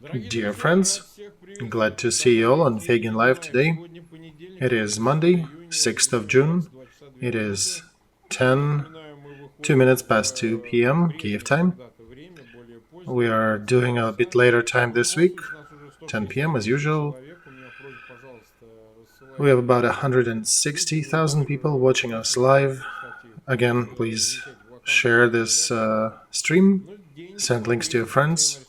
Dear friends, glad to see you all on Feygin Live today. It is Monday, 6th of June. It is 2 minutes past 2 p.m. Kiev time. We are doing a bit later time this week, 10 p.m. as usual. We have about 160,000 people watching us live. Again, please share this stream, send links to your friends.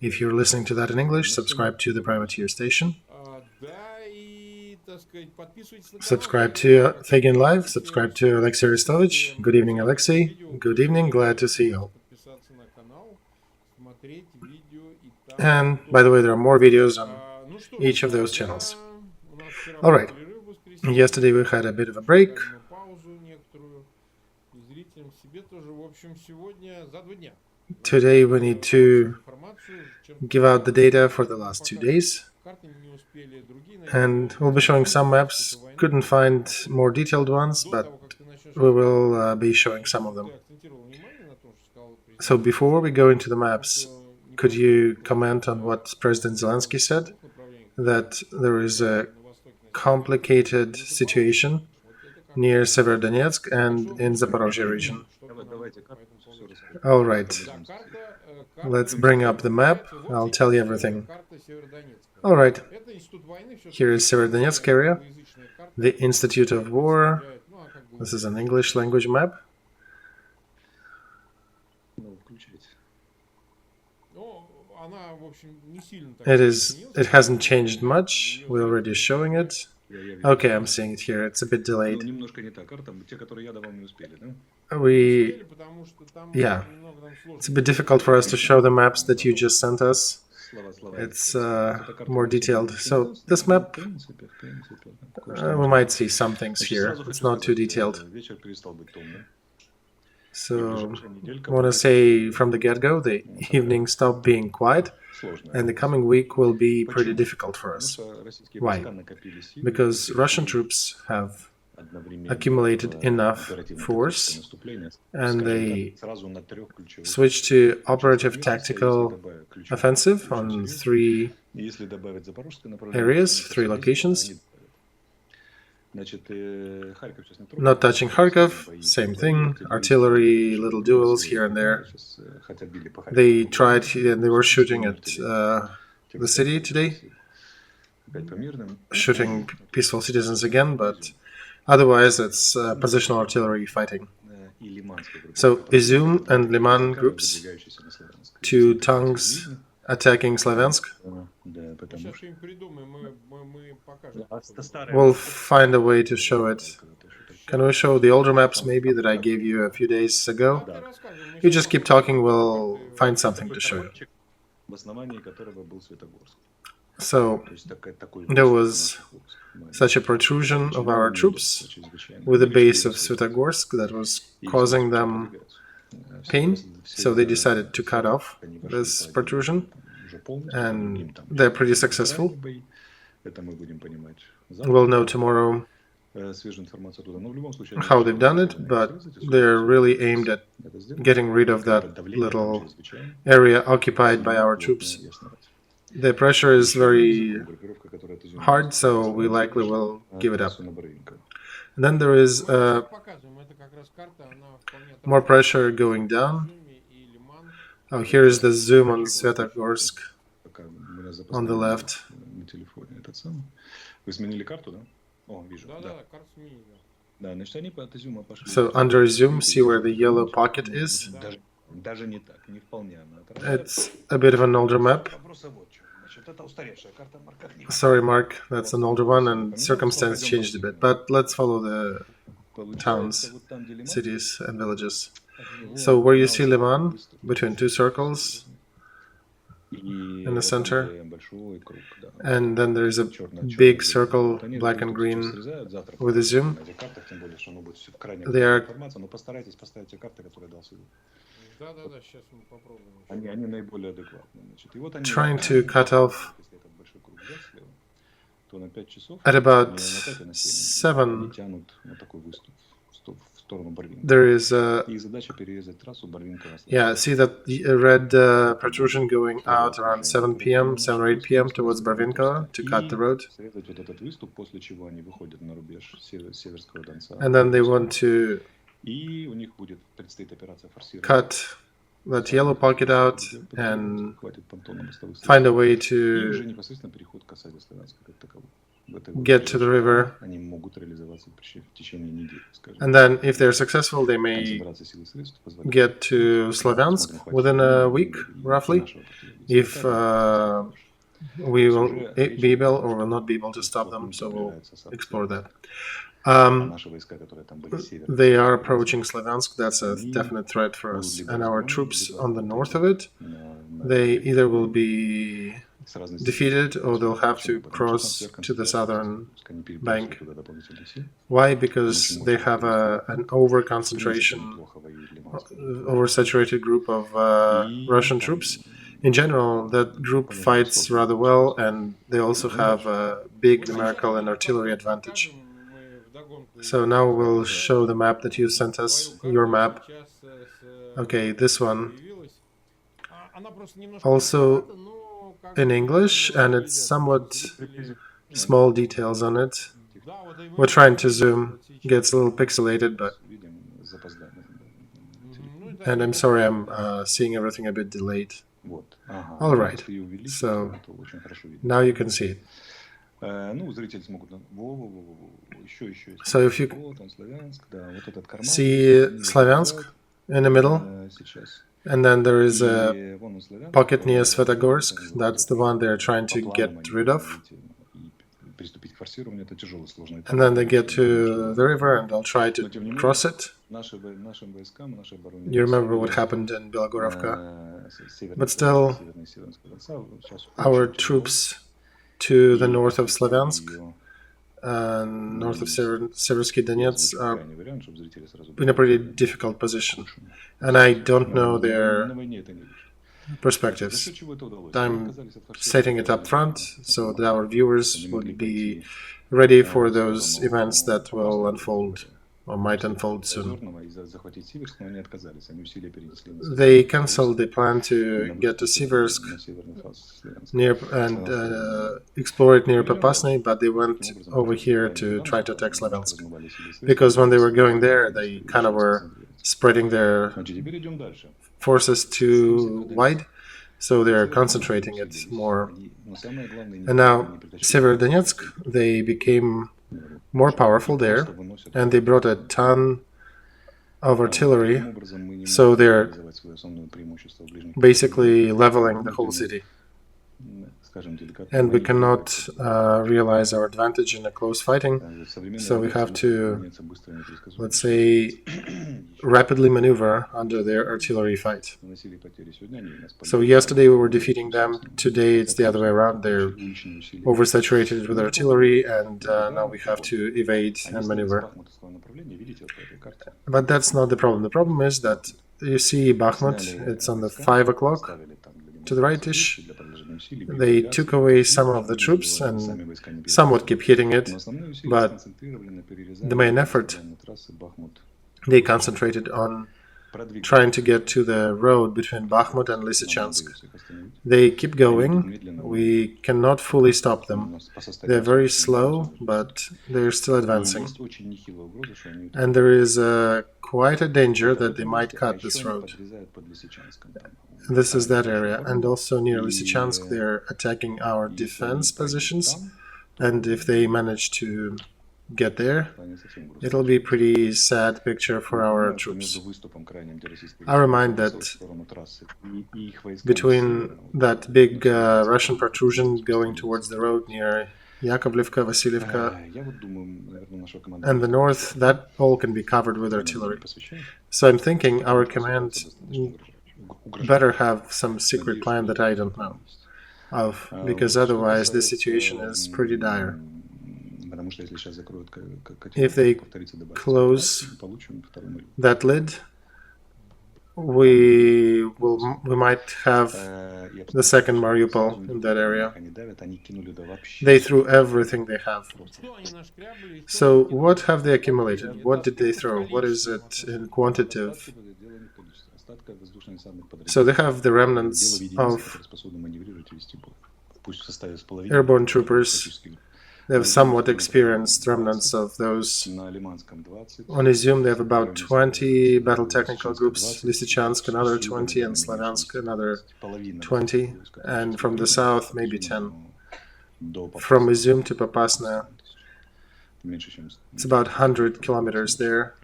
If you're listening to that in English, subscribe to the privateer station. Subscribe to Feygin Live, subscribe to Olexiy Arestovych. Good evening, Olexiy. Good evening, glad to see you all. And by the way, there are more videos on each of those channels. Alright, yesterday we had a bit of a break. Today we need to give out the data for the last 2 days. And we'll be showing some maps. Couldn't find more detailed ones, but we will be showing some of them. So before we go into the maps, could you comment on what President Zelensky said? That there is a complicated situation near Severodonetsk and in Zaporozhye region. All right, let's bring up the map. I'll tell you everything. All right, here is Severodonetsk area, the Institute of War. This is an English language map. It hasn't changed much. We're already showing it. Okay, I'm seeing it here. It's a bit delayed. Yeah, it's a bit difficult for us to show the maps that you just sent us. It's more detailed. So this map, we might see some things here. It's not too detailed. So I want to say from the get-go, the evening stopped being quiet, and the coming week will be pretty difficult for us. Why? Because Russian troops have accumulated enough force, and they switched to operative tactical offensive on 3 areas, 3 locations. Not touching Kharkov, same thing, artillery, little duels here and there. They tried, and they were shooting at the city today, shooting peaceful citizens again, but otherwise it's positional artillery fighting. So Izum and Liman groups, 2 tanks attacking Slaviansk. We'll find a way to show it. Can we show the older maps maybe that I gave you a few days ago? You just keep talking, we'll find something to show you. So there was such a protrusion of our troops with the base of Svetogorsk that was causing them pain, so they decided to cut off this protrusion, and they're pretty successful. We'll know tomorrow how they've done it, but they're really aimed at getting rid of that little area occupied by our troops. The pressure is very hard, so we likely will give it up. And then there is more pressure going down. Oh, here is the zoom on Svetogorsk on the left. So under zoom, see where the yellow pocket is? It's a bit of an older map. Sorry, Mark, that's an older one, and circumstance changed a bit. But let's follow the towns, cities, and villages. So where you see Liman, between 2 circles in the center, and then there is a big circle, black and green, with a zoom. They are trying to cut off at about 7 there is a... Yeah, see that red protrusion going out around 7 p.m., 7 or 8 p.m. towards Barvinka to cut the road. And then they want to cut that yellow pocket out and find a way to get to the river. And then if they're successful, they may get to Slavyansk within a week, roughly, if we will be able or will not be able to stop them, so we'll explore that. They are approaching Slavyansk. That's a definite threat for us. And our troops on the north of it, they either will be defeated or they'll have to cross to the southern bank. Why? Because they have an oversaturated group of Russian troops. In general, that group fights rather well, and they also have a big numerical and artillery advantage. So now we'll show the map that you sent us, your map. Okay, this one. Also in English, and it's somewhat small details on it. We're trying to zoom. Gets a little pixelated, but... And I'm sorry, I'm seeing everything a bit delayed. All right, so now you can see it. So if you see Slavyansk in the middle, and then there is a pocket near Svetogorsk, that's the one they're trying to get rid of. And then they get to the river and they'll try to cross it. You remember what happened in Belogorovka. But still, our troops to the north of Slavyansk and north of Seversky Donetsk are in a pretty difficult position. And I don't know their perspectives. I'm setting it up front so that our viewers would be ready for those events that will unfold or might unfold soon. They cancelled the plan to get to Siversk near and explore it near Popasny, but they went over here to try to attack Slavyansk. Because when they were going there, they kind of were spreading their forces too wide, so they're concentrating it more. And now, Severodonetsk, they became more powerful there, and they brought a ton of artillery, so they're basically leveling the whole city. And we cannot realize our advantage in a close fighting, so we have to, let's say, rapidly maneuver under their artillery fight. So yesterday we were defeating them, today it's the other way around. They're oversaturated with artillery, and now we have to evade and maneuver. But that's not the problem. The problem is that you see Bakhmut, it's on the 5 o'clock to the right-ish. They took away some of the troops and somewhat keep hitting it, but the main effort, they concentrated on trying to get to the road between Bakhmut and Lysychansk. They keep going. We cannot fully stop them. They're very slow, but they're still advancing. And there is quite a danger that they might cut this road. This is that area. And also near Lysychansk, they're attacking our defense positions. And if they manage to get there, it'll be a pretty sad picture for our troops. I remind that between that big Russian protrusion going towards the road near Yakovlivka, Vasilievka, and the north, that all can be covered with artillery. So I'm thinking our command better have some secret plan that I don't know of, because otherwise this situation is pretty dire. If they close that lid, we might have the second Mariupol in that area. They threw everything they have. So what have they accumulated? What did they throw? What is it in quantitative? So they have the remnants of airborne troopers. They have somewhat experienced remnants of those. On Izum, they have about 20 battle technical groups, Lysychansk another 20, and Slavyansk another 20, and from the south, maybe 10. From Izum to Popasna, it's about 100 kilometers there.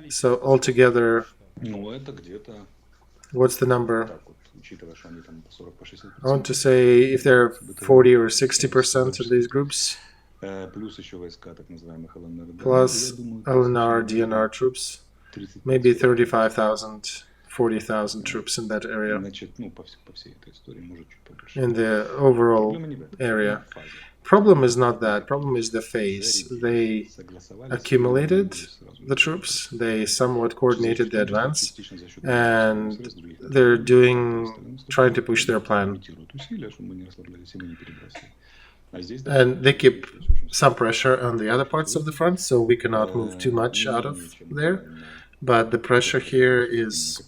So altogether, what's the number? I want to say if there are 40 or 60% of these groups, plus LNR, DNR troops, maybe 35,000, 40,000 troops in that area, in the overall area. Problem is not that. Problem is the phase. They accumulated the troops. They somewhat coordinated the advance, and they're trying to push their plan. And they keep some pressure on the other parts of the front, so we cannot move too much out of there. But the pressure here is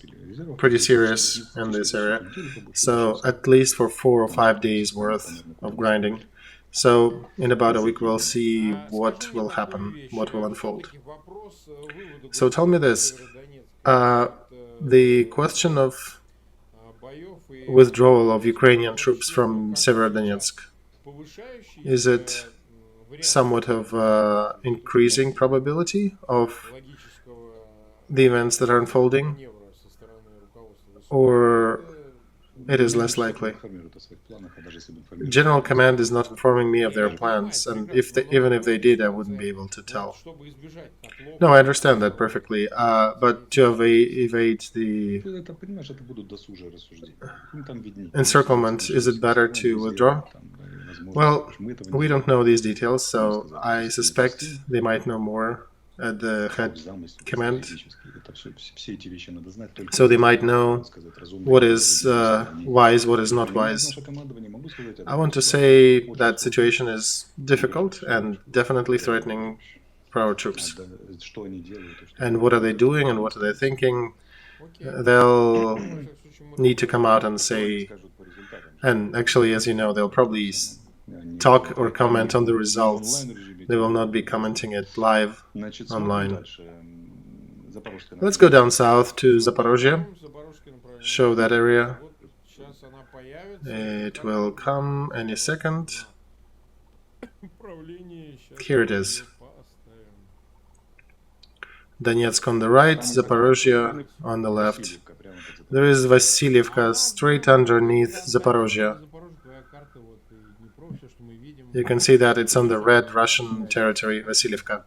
pretty serious in this area. So at least for 4 or 5 days worth of grinding. So in about a week we'll see what will happen, what will unfold. So tell me this, the question of withdrawal of Ukrainian troops from Severodonetsk, is it somewhat of increasing probability of the events that are unfolding, or it is less likely? General Command is not informing me of their plans, and even if they did, I wouldn't be able to tell. No, I understand that perfectly, but to evade the encirclement, is it better to withdraw? Well, we don't know these details, so I suspect they might know more at the head command. So they might know what is wise, what is not wise. I want to say that situation is difficult and definitely threatening for our troops. And what are they doing and what are they thinking? They'll need to come out and say, and actually, as you know, they'll probably talk or comment on the results. They will not be commenting it live online. Let's go down south to Zaporozhye, show that area. It will come any second. Here it is. Donetsk on the right, Zaporozhye on the left. There is Vasilievka straight underneath Zaporozhye. You can see that it's on the red Russian territory, Vasilievka.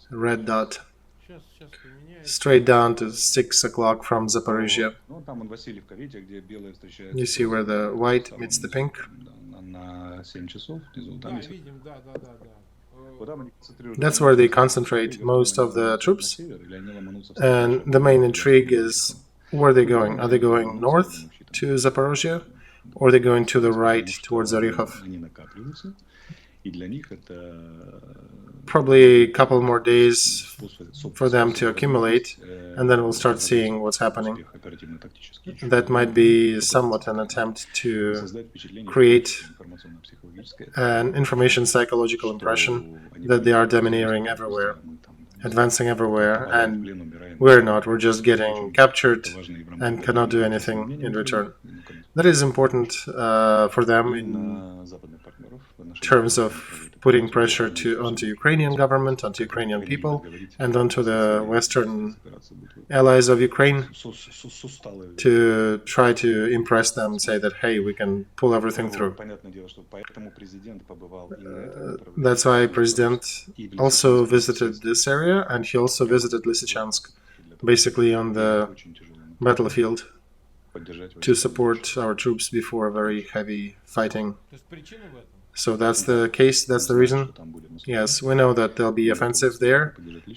Red dot. Straight down to 6 o'clock from Zaporozhye. You see where the white meets the pink? That's where they concentrate most of the troops. And the main intrigue is, where are they going? Are they going north to Zaporozhye? Or are they going to the right towards Orykhov? Probably a couple more days for them to accumulate, and then we'll start seeing what's happening. That might be somewhat an attempt to create an information psychological impression that they are domineering everywhere, advancing everywhere, and we're not. We're just getting captured and cannot do anything in return. That is important for them in terms of putting pressure onto Ukrainian government, onto Ukrainian people, and onto the Western allies of Ukraine to try to impress them and say that, hey, we can pull everything through. That's why President also visited this area, and he also visited Lysychansk, basically on the battlefield, to support our troops before very heavy fighting. So that's the case, that's the reason. Yes, we know that there'll be offensive there,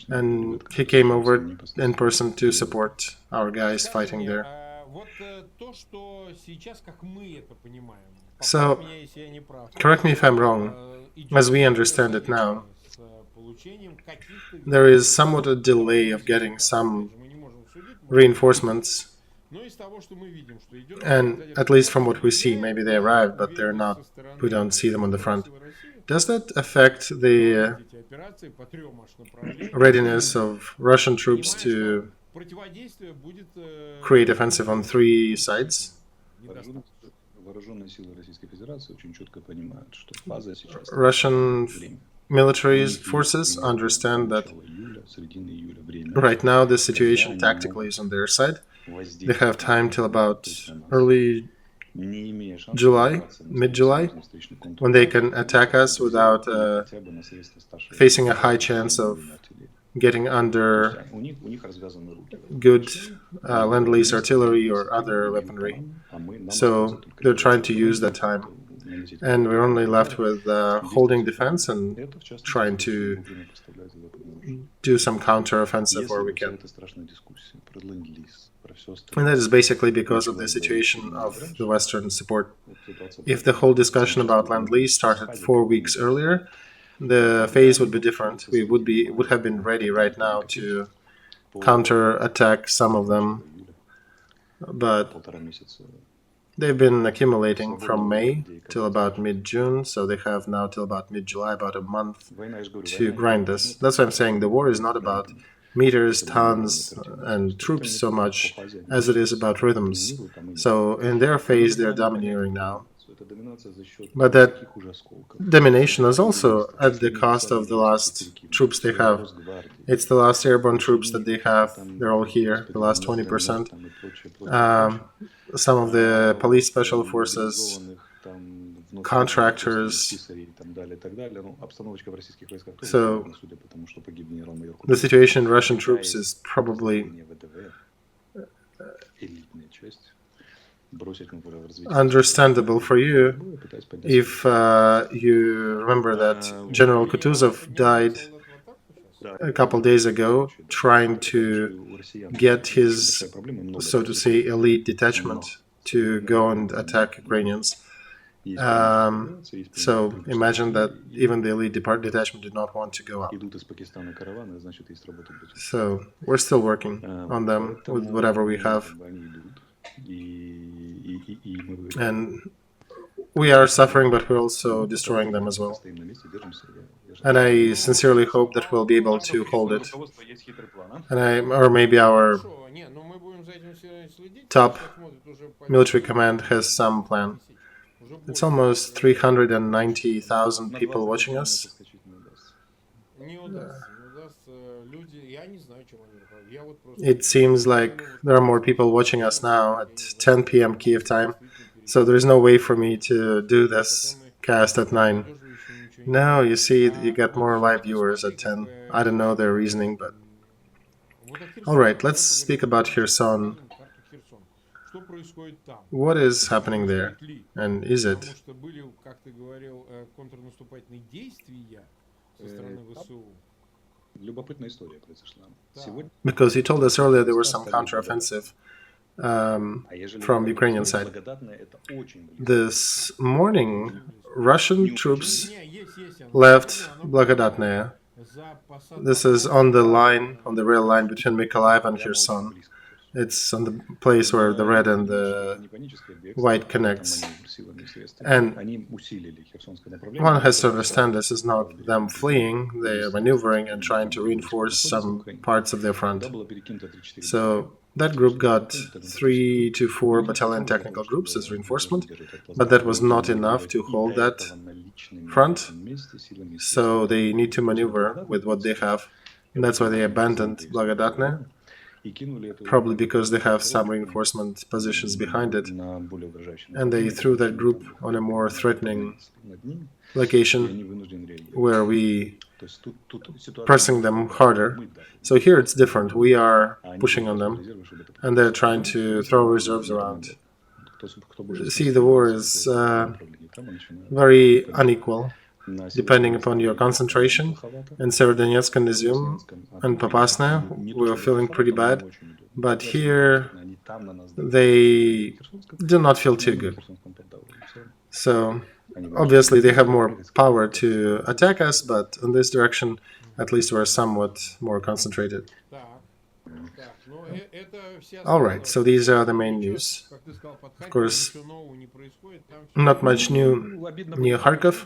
and he came over in person to support our guys fighting there. So, correct me if I'm wrong, as we understand it now, there is somewhat a delay of getting some reinforcements, and at least from what we see, maybe they arrived, but they're not, we don't see them on the front. Does that affect the readiness of Russian troops to create offensive on three sides? Russian military forces understand that right now the situation tactically is on their side. They have time till about early July, mid-July, when they can attack us without facing a high chance of getting under good Lend-Lease artillery or other weaponry. So they're trying to use that time. And we're only left with holding defense and trying to do some counter-offensive where we can. And that is basically because of the situation of the Western support. If the whole discussion about Lend-Lease started 4 weeks earlier, the phase would be different. We would have been ready right now to counter-attack some of them, but they've been accumulating from May till about mid-June, so they have now till about mid-July, about a month to grind this. That's why I'm saying the war is not about meters, tons, and troops so much as it is about rhythms. So in their phase, they're domineering now. But that domination is also at the cost of the last troops they have. It's the last airborne troops that they have. They're all here, the last 20%. Some of the police special forces, contractors. So the situation in Russian troops is probably understandable for you if you remember that General Kutuzov died a couple days ago trying to get his, so to say, elite detachment to go and attack Ukrainians. So imagine that even the elite detachment did not want to go up. So we're still working on them with whatever we have. And we are suffering, but we're also destroying them as well. And I sincerely hope that we'll be able to hold it. And or maybe our top military command has some plan. It's almost 390,000 people watching us. It seems like there are more people watching us now at 10 p.m. Kiev time, so there's no way for me to do this cast at 9. No, you see, you get more live viewers at 10. I don't know their reasoning, but... Alright, let's speak about Kherson. What is happening there, and is it? Because you told us earlier there was some counteroffensive from Ukrainian side. This morning, Russian troops left Blagodatnaya. This is on the line, on the rail line between Mykolaiv and Kherson. It's on the place where the red and the white connects. And one has to understand this is not them fleeing, they are maneuvering and trying to reinforce some parts of their front. So that group got 3 to 4 battalion technical groups as reinforcement, but that was not enough to hold that front. So they need to maneuver with what they have. And that's why they abandoned Blagodatne. Probably because they have some reinforcement positions behind it, and they threw that group on a more threatening location where we pressing them harder. So here it's different. We are pushing on them, and they're trying to throw reserves around. See, the war is very unequal. depending upon your concentration. In Severodonetsk and Izium and Popasna, we were feeling pretty bad, but here they do not feel too good. So obviously they have more power to attack us, but in this direction, at least we're somewhat more concentrated. All right, so these are the main news. Of course, not much new near Kharkov.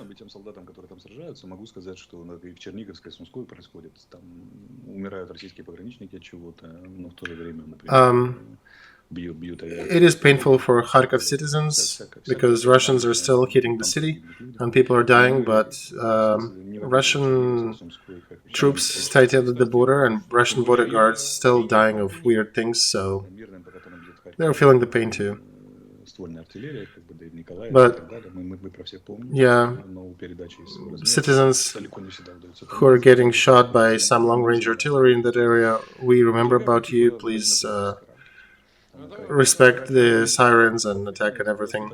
It is painful for Kharkov citizens because Russians are still hitting the city and people are dying, but Russian troops stayed at the border and Russian border guards still dying of weird things, so they're feeling the pain too. But yeah, citizens who are getting shot by some long-range artillery in that area, we remember about you. Please respect the sirens and attack and everything.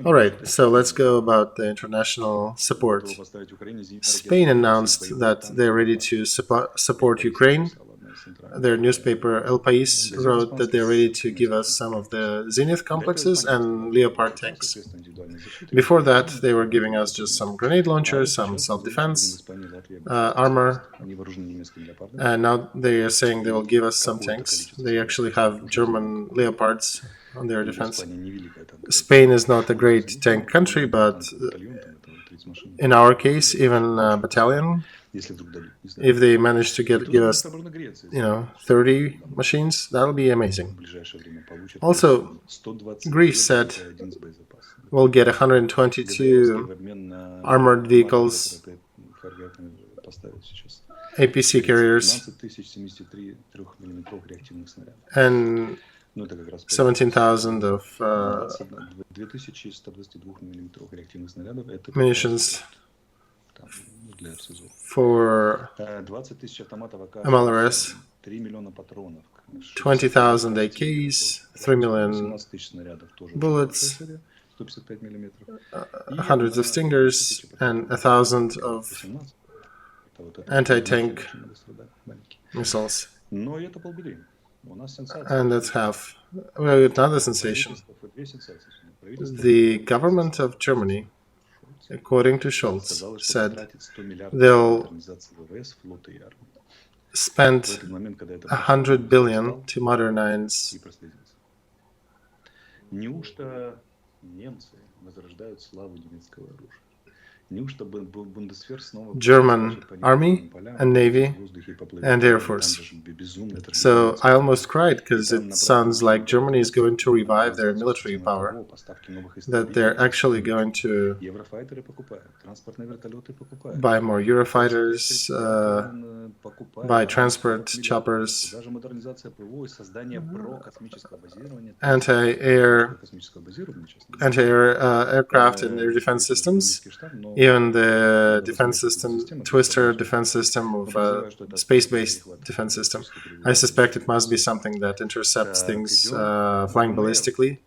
All right, so let's go about the international support. Spain announced that they're ready to support Ukraine. Their newspaper El País wrote that they're ready to give us some of the Zenith complexes and Leopard tanks. Before that, they were giving us just some grenade launchers, some self-defense, armor, and now they are saying they will give us some tanks. They actually have German Leopards on their defense. Spain is not a great tank country, but in our case, even a battalion, if they manage to give us, 30 machines, that'll be amazing. Also, Greece said we'll get 122 armored vehicles, APC carriers, and 17,000 of munitions for MLRS, 20,000 AKs, 3 million bullets, hundreds of Stingers, and 1,000 of anti-tank missiles. And that's half. Well, another sensation. The government of Germany, according to Scholz, said they'll spend 100 billion to modernize. German army and navy and air force. So I almost cried because it sounds like Germany is going to revive their military power, that they're actually going to buy more Eurofighters, buy transport choppers, anti-air aircraft and air defense systems. Even the defense system, Twister defense system of space-based defense system. I suspect it must be something that intercepts things flying ballistically.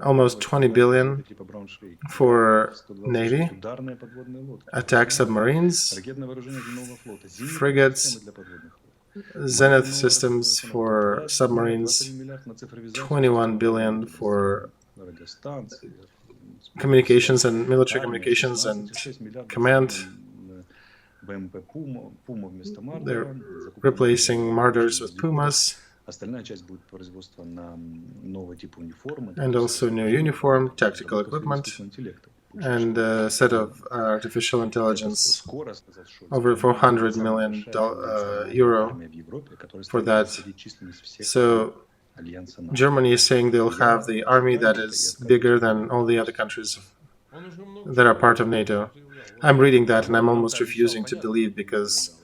Almost 20 billion for Navy, attack submarines, frigates, Zenith systems for submarines, 21 billion for communications and military communications and command. They're replacing Marders with Pumas. And also new uniform, tactical equipment, and a set of artificial intelligence, over 400 million euro for that. So Germany is saying they'll have the army that is bigger than all the other countries that are part of NATO. I'm reading that and I'm almost refusing to believe because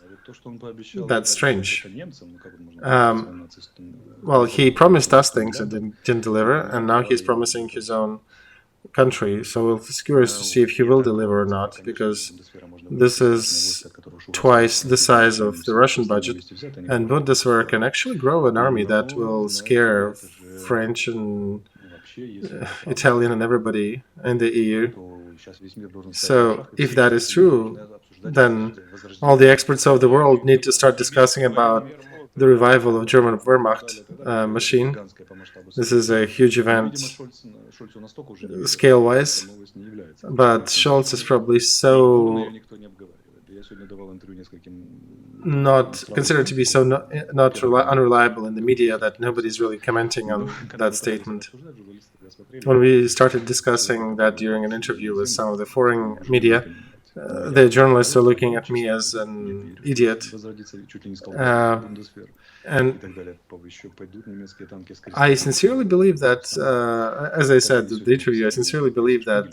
that's strange. Well, he promised us things and didn't deliver, and now he's promising his own country. So we're curious to see if he will deliver or not, because this is twice the size of the Russian budget, and Bundeswehr can actually grow an army that will scare French and Italian and everybody in the EU. So if that is true, then all the experts of the world need to start discussing about the revival of German Wehrmacht machine. This is a huge event scale-wise, but Scholz is probably so not considered to be so unreliable in the media that nobody's really commenting on that statement. When we started discussing that during an interview with some of the foreign media, the journalists are looking at me as an idiot. And I sincerely believe that, as I said in the interview, I sincerely believe that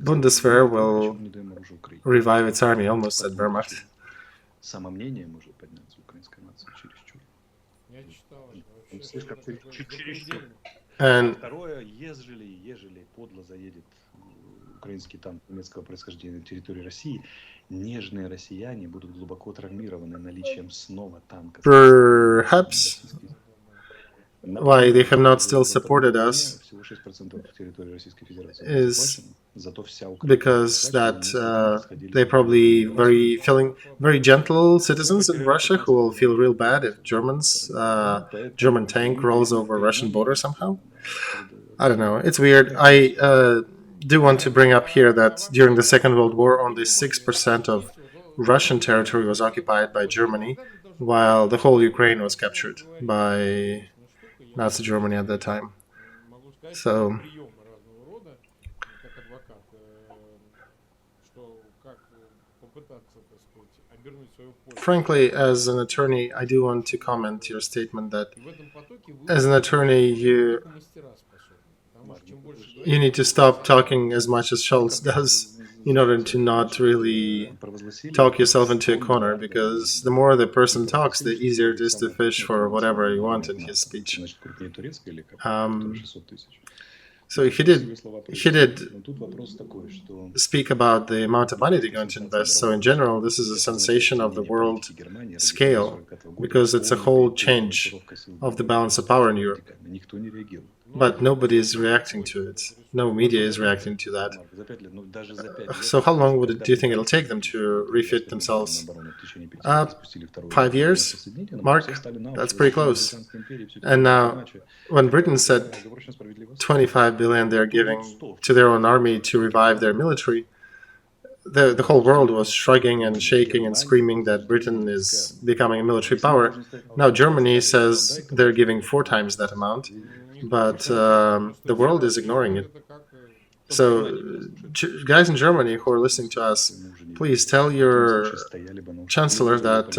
Bundeswehr will revive its army, almost said Wehrmacht. And украинский танк немецкого происхождения на территории России, нежные россияне будут глубоко травмированы наличием снова танков. Perhaps why they have not still supported us is because that they're probably feeling very gentle citizens in Russia who will feel real bad if German tank rolls over Russian border somehow. I don't know. It's weird. I do want to bring up here that during the Second World War, only 6% of Russian territory was occupied by Germany, while the whole Ukraine was captured by Nazi Germany at that time. So, frankly, as an attorney, I do want to comment your statement that as an attorney, you need to stop talking as much as Scholz does in order to not really talk yourself into a corner, because the more the person talks, the easier it is to fish for whatever you want in his speech. So he did speak about the amount of money they're going to invest. So in general, this is a sensation of the world scale, because it's a whole change of the balance of power in Europe. But nobody is reacting to it. No media is reacting to that. So how long do you think it'll take them to refit themselves? 5 years? Mark? That's pretty close. And now, when Britain said 25 billion they're giving to their own army to revive their military, the whole world was shrugging and shaking and screaming that Britain is becoming a military power. Now Germany says they're giving 4 times that amount, but the world is ignoring it. So, guys in Germany who are listening to us, please tell your chancellor that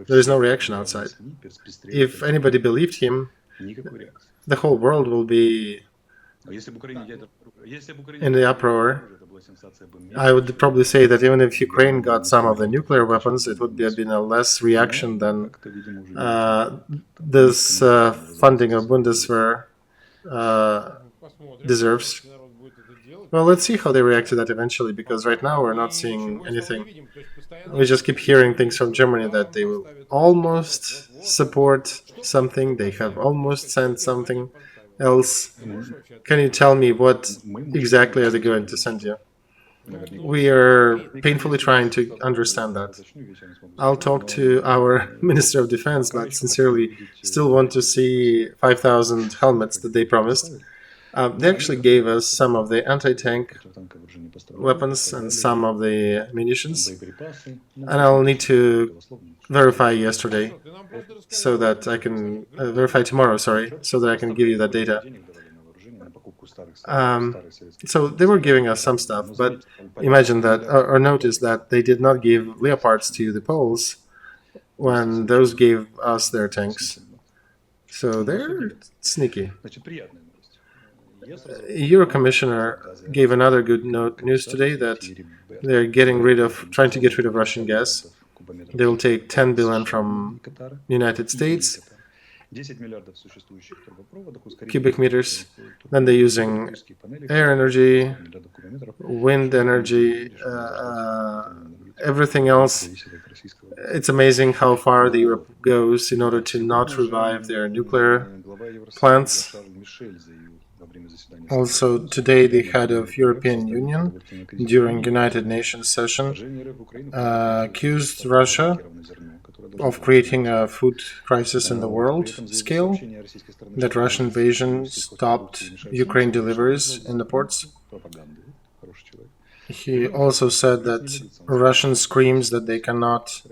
there is no reaction outside. If anybody believed him, the whole world will be in the uproar. I would probably say that even if Ukraine got some of the nuclear weapons, it would have been a less reaction than this funding of Bundeswehr deserves. Well, let's see how they react to that eventually, because right now we're not seeing anything. We just keep hearing things from Germany that they will almost support something, they have almost sent something else. Can you tell me what exactly are they going to send you? We are painfully trying to understand that. I'll talk to our Minister of Defense, but sincerely still want to see 5,000 helmets that they promised. They actually gave us some of the anti-tank weapons and some of the munitions, and I'll need to verify yesterday so that I can verify tomorrow, so that I can give you that data. So they were giving us some stuff, but imagine that, or notice that they did not give Leopards to the Poles when those gave us their tanks. So they're sneaky. Euro Commissioner gave another good news today that they're trying to get rid of Russian gas. They will take 10 billion from United States cubic meters. Then they're using air energy, wind energy, everything else. It's amazing how far Europe goes in order to not revive their nuclear plants. Also, today the head of European Union, during United Nations session, accused Russia of creating a food crisis in the world scale, that Russian invasion stopped Ukraine deliveries in the ports. He also said that Russia screams that they cannot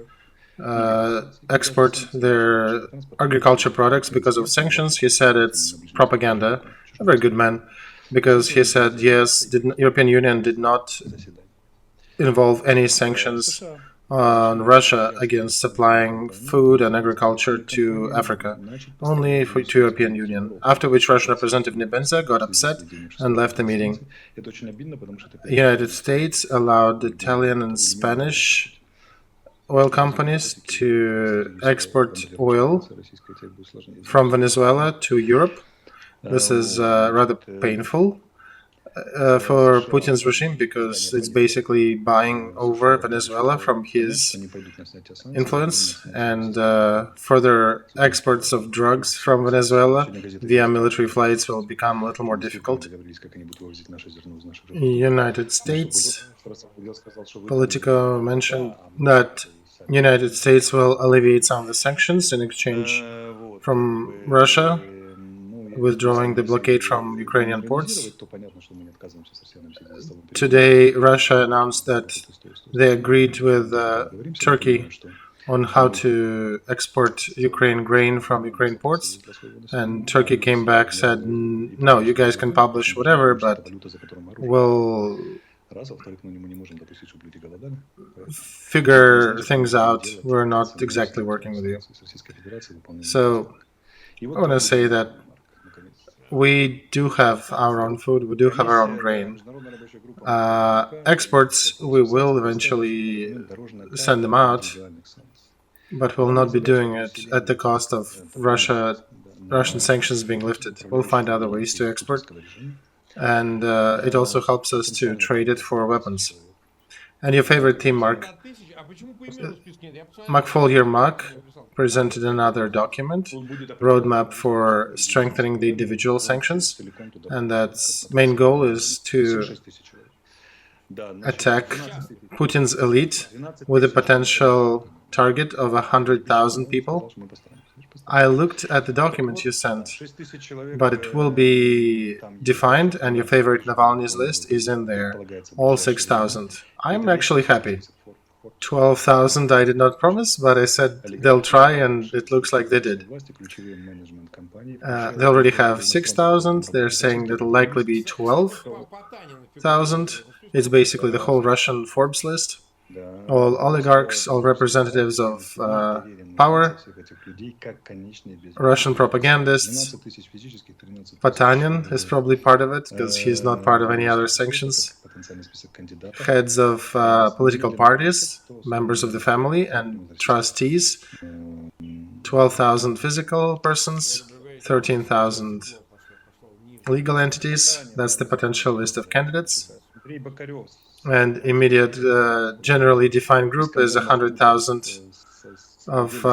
export their agriculture products because of sanctions. He said it's propaganda. A very good man, because he said, yes, the European Union did not involve any sanctions on Russia against supplying food and agriculture to Africa, only to European Union, after which Russian Representative Nebenza got upset and left the meeting. The United States allowed Italian and Spanish oil companies to export oil from Venezuela to Europe. This is rather painful for Putin's regime, because it's basically buying over Venezuela from his influence, and further exports of drugs from Venezuela via military flights will become a little more difficult. United States Politico mentioned that United States will alleviate some of the sanctions in exchange from Russia withdrawing the blockade from Ukrainian ports. Today, Russia announced that they agreed with Turkey on how to export Ukraine grain from Ukraine ports, and Turkey came back, said, no, you guys can publish whatever, but we'll figure things out. We're not exactly working with you. So I want to say that we do have our own food, we do have our own grain. Exports, we will eventually send them out, but we'll not be doing it at the cost of Russian sanctions being lifted. We'll find other ways to export, and it also helps us to trade it for weapons. And your favorite team, Mark? Mark presented another document, roadmap for strengthening the individual sanctions, and that's main goal is to attack Putin's elite with a potential target of 100,000 people. I looked at the document you sent, but it will be defined, and your favorite Navalny's list is in there, all 6,000. I'm actually happy. 12,000 I did not promise, but I said they'll try, and it looks like they did. They already have 6,000. They're saying it'll likely be 12,000. It's basically the whole Russian Forbes list. All oligarchs, all representatives of power, Russian propagandists. Patanin is probably part of it, because he's not part of any other sanctions. Heads of political parties, members of the family, and trustees. 12,000 physical persons, 13,000 legal entities. That's the potential list of candidates. And immediate, generally defined group is 100,000 of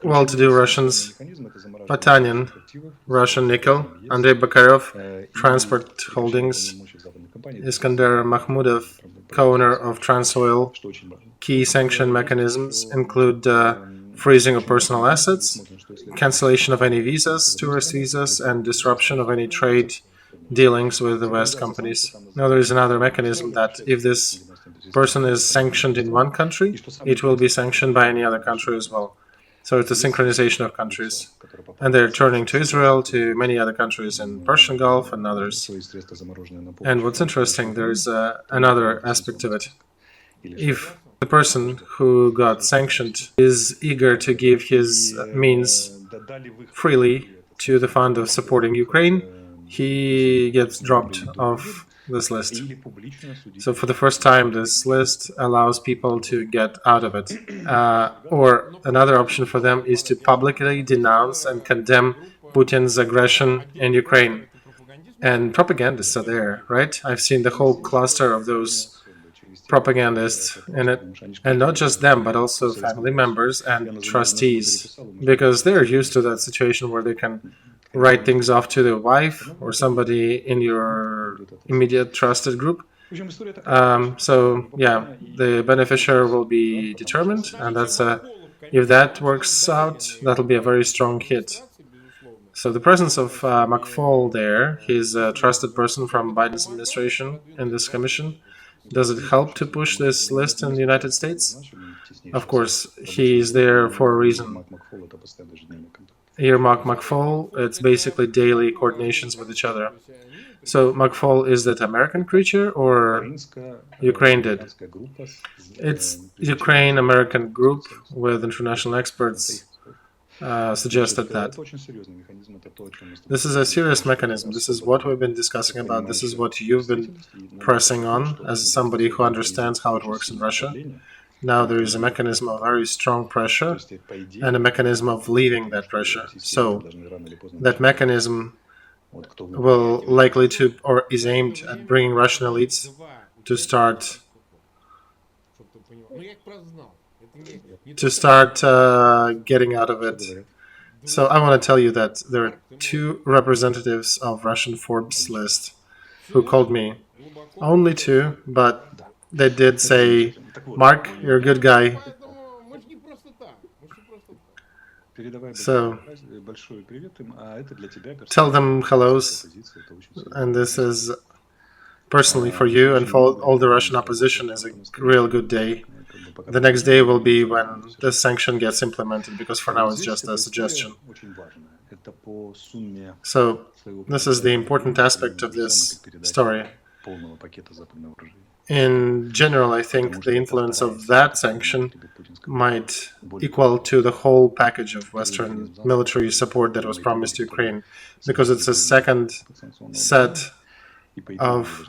well-to-do Russians. Patanin, Russian nickel. Andrei Bakarev, transport holdings. Iskander Mahmudov, co-owner of Transoil. Key sanction mechanisms include freezing of personal assets, cancellation of any visas, tourist visas, and disruption of any trade dealings with the West companies. Now, there is another mechanism that if this person is sanctioned in one country, it will be sanctioned by any other country as well. So it's a synchronization of countries. And they're turning to Israel, to many other countries in Persian Gulf and others. And what's interesting, there is another aspect of it. If the person who got sanctioned is eager to give his means freely to the fund of supporting Ukraine, he gets dropped off this list. So for the first time, this list allows people to get out of it. Or another option for them is to publicly denounce and condemn Putin's aggression in Ukraine. And propagandists are there, right? I've seen the whole cluster of those propagandists in it, and not just them, but also family members and trustees, because they're used to that situation where they can write things off to their wife or somebody in your immediate trusted group. So yeah, the beneficiary will be determined, and if that works out, that'll be a very strong hit. So the presence of McFaul there, he's a trusted person from Biden's administration in this commission. Does it help to push this list in the United States? Of course, he's there for a reason. Earmark McFaul, it's basically daily coordinations with each other. So McFaul, is that American creature or Ukraine did? It's Ukraine-American group with international experts suggested that. This is a serious mechanism. This is what we've been discussing about. This is what you've been pressing on as somebody who understands how it works in Russia. Now there is a mechanism of very strong pressure and a mechanism of leaving that pressure. So that mechanism will likely to, or is aimed at bringing Russian elites to start getting out of it. So I want to tell you that there are 2 representatives of Russian Forbes list who called me. Only 2, but they did say, Mark, you're a good guy. So tell them hellos, and this is personally for you and for all the Russian opposition is a real good day. The next day will be when the sanction gets implemented, because for now it's just a suggestion. So this is the important aspect of this story. In general, I think the influence of that sanction might equal to the whole package of Western military support that was promised to Ukraine, because it's a second set of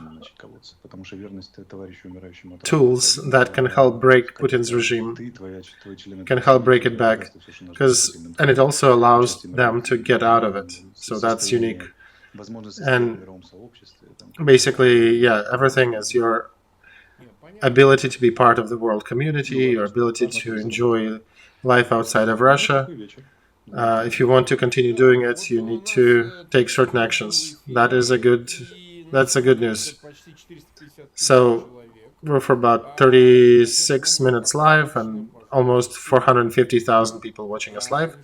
tools that can help break Putin's regime, can help break it back, and it also allows them to get out of it. So that's unique. And basically, yeah, everything is your ability to be part of the world community, your ability to enjoy life outside of Russia. If you want to continue doing it, you need to take certain actions. That's a good news. So we're for about 36 minutes live and almost 450,000 people watching us live.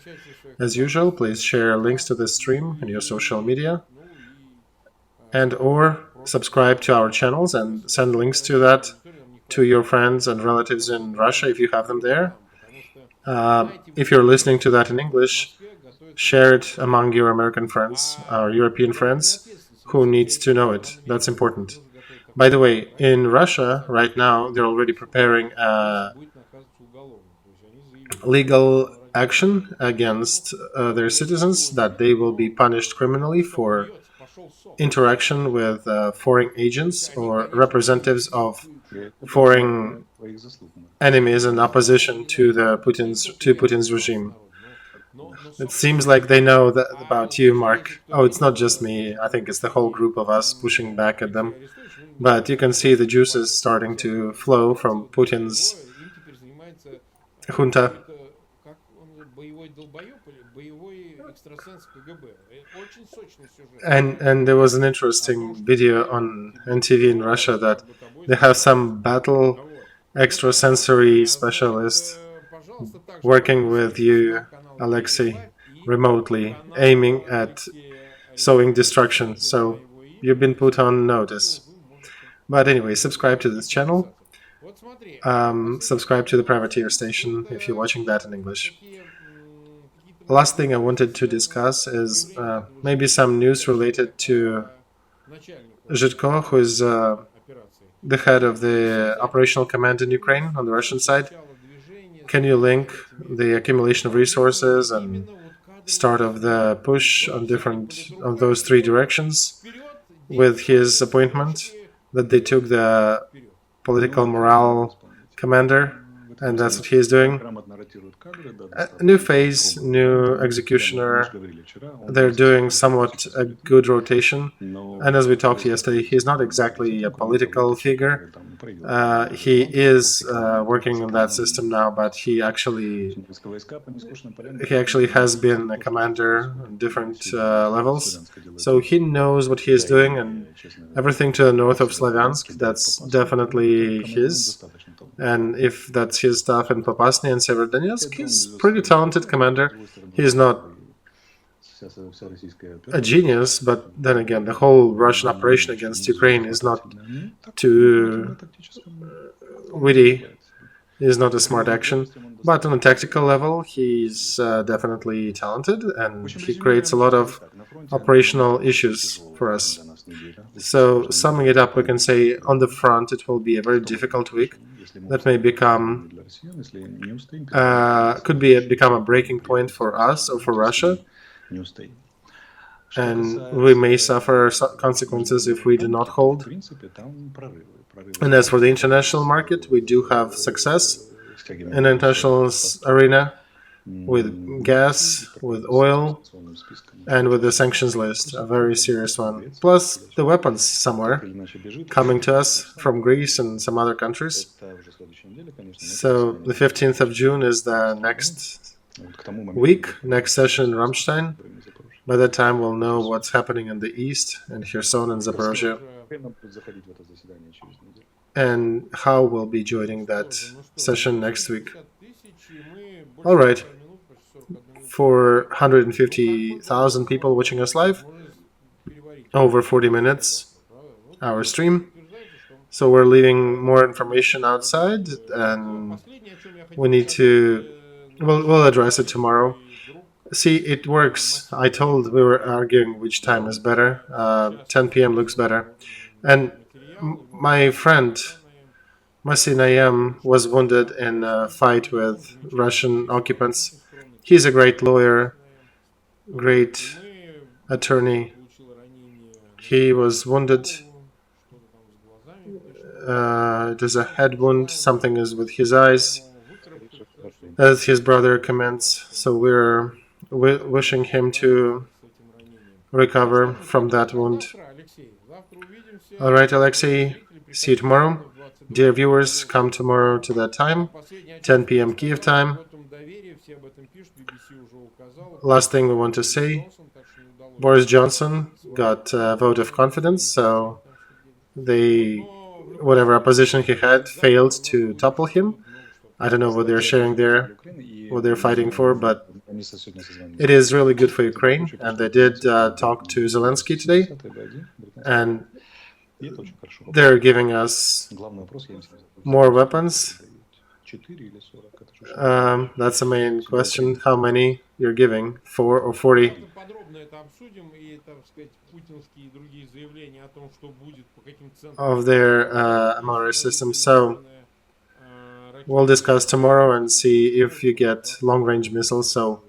As usual, please share links to this stream in your social media and or subscribe to our channels and send links to that to your friends and relatives in Russia if you have them there. If you're listening to that in English, share it among your American friends or European friends who needs to know it. That's important. By the way, in Russia right now, they're already preparing a legal action against their citizens, that they will be punished criminally for interaction with foreign agents or representatives of foreign enemies and opposition to Putin's regime. It seems like they know that about you, Mark. Oh, it's not just me. I think it's the whole group of us pushing back at them. But you can see the juices starting to flow from Putin's junta. And there was an interesting video on NTV in Russia that they have some battle extrasensory specialist working with you, Olexiy, remotely, aiming at sowing destruction. So you've been put on notice. But anyway, subscribe to this channel. Subscribe to the Privateer station if you're watching that in English. Last thing I wanted to discuss is maybe some news related to Zhitko, who is the head of the operational command in Ukraine on the Russian side. Can you link the accumulation of resources and start of the push on those 3 directions with his appointment, that they took the political morale commander, and that's what he is doing. A new phase, new executioner. They're doing somewhat a good rotation. And as we talked yesterday, he's not exactly a political figure. He is working on that system now, but he actually has been a commander on different levels, so he knows what he is doing, and everything to the north of Slavyansk, that's definitely his. And if that's his stuff in Popasny and Severodonetsk, he's pretty talented commander. He's not a genius, but then again, the whole Russian operation against Ukraine is not too witty, is not a smart action. But on a tactical level, he's definitely talented, and he creates a lot of operational issues for us. So, summing it up, we can say on the front, it will be a very difficult week that may become become a breaking point for us or for Russia. And we may suffer consequences if we do not hold. And as for the international market, we do have success in the international arena with gas, with oil, and with the sanctions list, a very serious one. Plus the weapons somewhere coming to us from Greece and some other countries. So the 15th of June is the next week, next session in Ramstein. By that time, we'll know what's happening in the east, and Kherson and Zaporozhye, and how we'll be joining that session next week. All right. For 150,000 people watching us live, over 40 minutes, our stream. So we're leaving more information outside, and we need to, we'll address it tomorrow. See, it works. We were arguing which time is better. 10 p.m. looks better. And my friend, Masin Ayem, was wounded in a fight with Russian occupants. He's a great lawyer, great attorney. He was wounded. It is a head wound. Something is with his eyes, as his brother comments. So we're wishing him to recover from that wound. All right, Olexiy, see you tomorrow. Dear viewers, come tomorrow to that time, 10 p.m. Kiev time. Last thing we want to say, Boris Johnson got a vote of confidence, so whatever opposition he had failed to topple him. I don't know what they're sharing there, what they're fighting for, but it is really good for Ukraine. And they did talk to Zelensky today, and they're giving us more weapons. That's the main question. How many you're giving? 4 or 40? Of their MRS system. So we'll discuss tomorrow and see if you get long-range missiles. So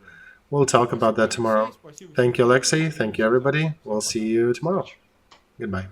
we'll talk about that tomorrow. Thank you, Olexiy. Thank you, everybody. We'll see you tomorrow. Goodbye.